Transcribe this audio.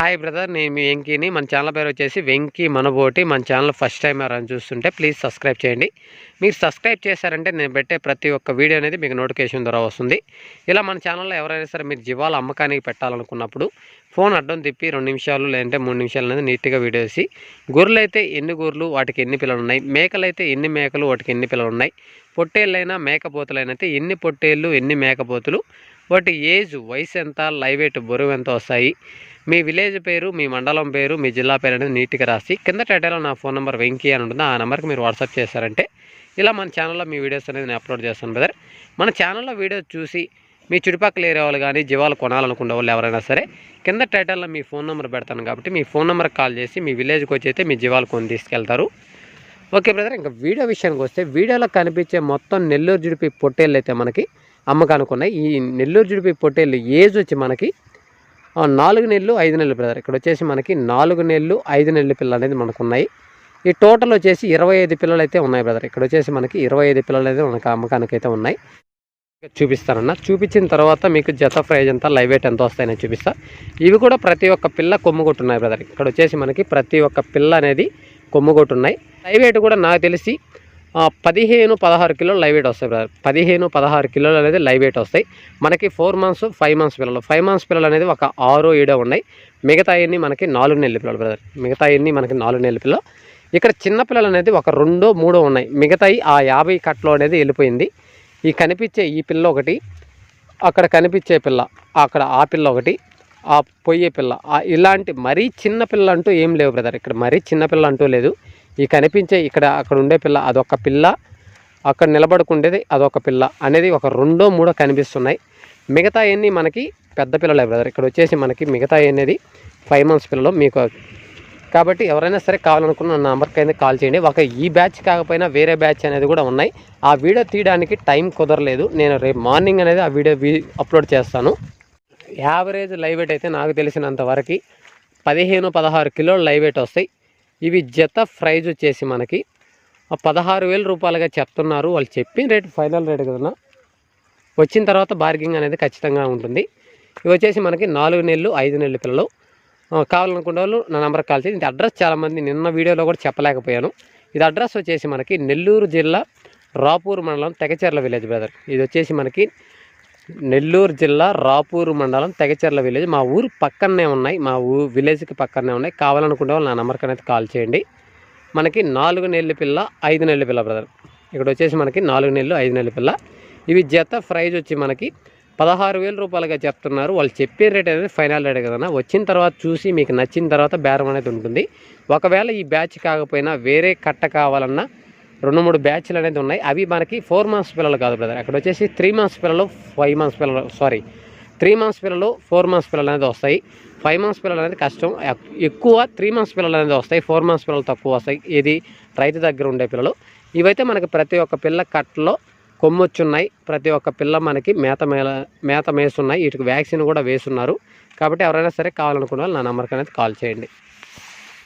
Hi brother, నేను మీ వెంకీని. మన channel పేరు వచ్చేసి వెంకీ మనబోటి. మన ఛానల్ ఫస్ట్ టైం ఎవరైనా చూస్తుంటే ప్లీజ్ సబ్స్క్రైబ్ చేయండి. మీరు సబ్స్క్రైబ్ చేశారంటే నేను పెట్టే ప్రతి ఒక్క వీడియో అనేది మీకు నోటిఫికేషన్ ద్వారా వస్తుంది. ఇలా మన ఛానల్లో ఎవరైనా సరే మీరు జీవాలు అమ్మకానికి పెట్టాలనుకున్నప్పుడు ఫోన్ అడ్డం తిప్పి 2 నిమిషాలు లేదంటే 3 నిమిషాలు అనేది నీట్గా వీడియో వేసి, గొర్రెలు అయితే ఎన్ని గొర్రెలు వాటికి ఎన్ని పిల్లలు ఉన్నాయి, మేకలు అయితే ఎన్ని మేకలు వాటికి ఎన్ని పిల్లలు ఉన్నాయి, పొట్టేళ్ళైనా మేకపోతులైనైతే ఎన్ని పొట్టేళ్ళు ఎన్ని మేకపోతులు, వాటి ఏజ్ వయసు ఎంత, లైవ్ వెయిట్ బరువు ఎంత వస్తాయి, మీ విలేజ్ పేరు, మీ మండలం పేరు, మీ జిల్లా పేరు అనేది నీట్గా రాసి కింద టైటిల్లో నా ఫోన్ నెంబర్ వెంకీ అని ఉంటుంది. ఆ నెంబర్కి మీరు వాట్సాప్ చేశారంటే ఇలా మన ఛానల్లో మీ వీడియోస్ అనేది నేను అప్లోడ్ చేస్తాను బ్రదర్. మన ఛానల్లో వీడియో చూసి మీ చుట్టుపక్కల ఏరియా వాళ్ళు కానీ జీవాలు కొనాలనుకునే వాళ్ళు ఎవరైనా సరే కింద టైటిల్లో మీ ఫోన్ నెంబర్ పెడతాను కాబట్టి మీ ఫోన్ నెంబర్కి కాల్ చేసి మీ విలేజ్కి వచ్చి అయితే మీ జీవాలు కొని తీసుకెళ్తారు. ఓకే బ్రదర్, ఇంకా వీడియో విషయానికి వస్తే వీడియోలో కనిపించే మొత్తం నెల్లూరు జుడిపి పొట్టేళ్ళు అయితే మనకి అమ్మకానికి ఉన్నాయి. ఈ నెల్లూరు జుడిపి పొట్టేళ్ళు ఏజ్ వచ్చి మనకి 4 నెలలు 5 నెలలు బ్రదర్. ఇక్కడ వచ్చేసి మనకి 4 నెలలు 5 నెలల పిల్లలు అనేది మనకు ఉన్నాయి. ఈ టోటల్ వచ్చేసి 25 పిల్లలు అయితే ఉన్నాయి బ్రదర్. ఇక్కడ వచ్చేసి మనకి 25 పిల్లలు అయితే మనకు అమ్మకానికి అయితే ఉన్నాయి. చూపిస్తానన్న, చూపించిన తర్వాత మీకు జత ప్రైజ్ ఎంత, లైవ్ వెయిట్ ఎంత వస్తాయని చూపిస్తా. ఇవి కూడా ప్రతి ఒక్క పిల్ల కొమ్ముగొట్టున్నాయి బ్రదర్. ఇక్కడ వచ్చేసి మనకి ప్రతి ఒక్క పిల్ల అనేది కొమ్ముగొట్టున్నాయి. లైవ్ వెయిట్ కూడా నాకు తెలిసి 15-16 కిలోలు లైవ్ వెయిట్ వస్తాయి బ్రదర్. 15-16 కిలోలు అనేది లైవ్ వెయిట్ వస్తాయి. మనకి 4 మంత్స్ 5 మంత్స్ పిల్లలు, 5 మంత్స్ పిల్లలు అనేది ఒక 6-7 ఉన్నాయి. మిగతా అన్ని మనకి 4 నెలల పిల్లలు బ్రదర్. మిగతా అన్ని మనకి 4 నెలల పిల్లలు. ఇక్కడ చిన్న పిల్లలు అనేది ఒక 2-3 ఉన్నాయి. మిగతాయి ఆ 50 కట్లో అనేది వెళ్ళిపోయింది. ఈ కనిపించే ఈ పిల్ల ఒకటి, అక్కడ కనిపించే పిల్ల, అక్కడ ఆ పిల్ల ఒకటి, ఆ పొయ్యే పిల్ల, ఇలాంటి మరీ చిన్న పిల్ల అంటూ ఏం లేవు బ్రదర్. ఇక్కడ మరీ చిన్న పిల్ల అంటూ లేదు. ఈ కనిపించే అక్కడ ఉండే పిల్ల అదొక పిల్ల, అక్కడ నిలబడుకుండేది అదొక పిల్ల అనేది ఒక 2-3 కనిపిస్తున్నాయి. మిగతా అన్నీ మనకి పెద్ద పిల్లలే బ్రదర్. ఇక్కడ వచ్చేసి మనకి మిగతా అనేది 5 మంత్స్ పిల్లలు మీకు. కాబట్టి ఎవరైనా సరే కావాలనుకున్న నా నెంబర్కి అయితే కాల్ చేయండి. ఈ బ్యాచ్ కాకపోయినా వేరే బ్యాచ్ అనేది కూడా ఉన్నాయి. ఆ వీడియో తీయడానికి టైం కుదరలేదు. నేను రేపు మార్నింగ్ అనేది ఆ వీడియో అప్లోడ్ చేస్తాను. యావరేజ్ లైవ్ వెయిట్ అయితే నాకు తెలిసినంత వరకు 15-16 కిలోలు లైవ్ వెయిట్ వస్తాయి. ఇవి జత ప్రైజ్ వచ్చేసి మనకి 16,000 రూపాయలుగా చెప్తున్నారు. వాళ్ళు చెప్పిన రేటు ఫైనల్ రేటు కదన్నా. వచ్చిన తర్వాత బార్గింగ్ అనేది ఖచ్చితంగా ఉంటుంది. ఇవి వచ్చేసి మనకి 4 నెలలు 5 నెలల పిల్లలు. కావాలనుకునే వాళ్ళు నా నెంబర్కి కాల్ చేయండి. ఇది అడ్రస్ చాలామంది నిన్న వీడియోలో కూడా చెప్పలేకపోయాను. ఇది అడ్రస్ వచ్చేసి మనకి నెల్లూరు జిల్లా రాపూర్ మండలం తెగచెర్ల విలేజ్ బ్రదర్. ఇది వచ్చేసి మనకి నెల్లూరు జిల్లా రాపూర్ మండలం తెగచెర్ల విలేజ్. మా ఊరు పక్కనే ఉన్నాయి, మా విలేజ్కి పక్కనే ఉన్నాయి. కావాలనుకునే వాళ్ళు నా నెంబర్కి అనేది కాల్ చేయండి. మనకి 4 నెలల పిల్ల 5 నెలల పిల్ల బ్రదర్. ఇక్కడ వచ్చేసి మనకి 4 నెలలు 5 నెలల పిల్ల. ఇవి జత ప్రైజ్ వచ్చి మనకి 16,000 రూపాయలుగా చెప్తున్నారు. వాళ్ళు చెప్పే రేట్ అనేది ఫైనల్ రేట్ కదన్నా. వచ్చిన తర్వాత చూసి మీకు నచ్చిన తర్వాత బేరం అనేది ఉంటుంది. ఒకవేళ ఈ బ్యాచ్ కాకపోయినా వేరే కట్ట కావాలన్నా 2-3 బ్యాచ్లు అనేది ఉన్నాయి. అవి మనకి 4 మంత్స్ పిల్లలు కాదు బ్రదర్. అక్కడ వచ్చేసి 3 మంత్స్ పిల్లలు 5 మంత్స్ పిల్లలు 3 మంత్స్ పిల్లలు 4 మంత్స్ పిల్లలు అనేది వస్తాయి. 5 మంత్స్ పిల్లలు అనేది కష్టం. ఎక్కువ 3 మంత్స్ పిల్లలు అనేది వస్తాయి. 4 మంత్స్ పిల్లలు తక్కువ వస్తాయి. ఇది రైతు దగ్గర ఉండే పిల్లలు. ఇవైతే మనకి ప్రతి ఒక్క పిల్ల కట్టలో కొమ్మొచ్చున్నాయి. ప్రతి ఒక్క పిల్ల మనకి మేత మేస్తున్నాయి. వీటికి వ్యాక్సిన్ కూడా వేస్తున్నారు. కాబట్టి ఎవరైనా సరే కావాలనుకున్న వాళ్ళు నా నెంబర్కి అనేది కాల్ చేయండి.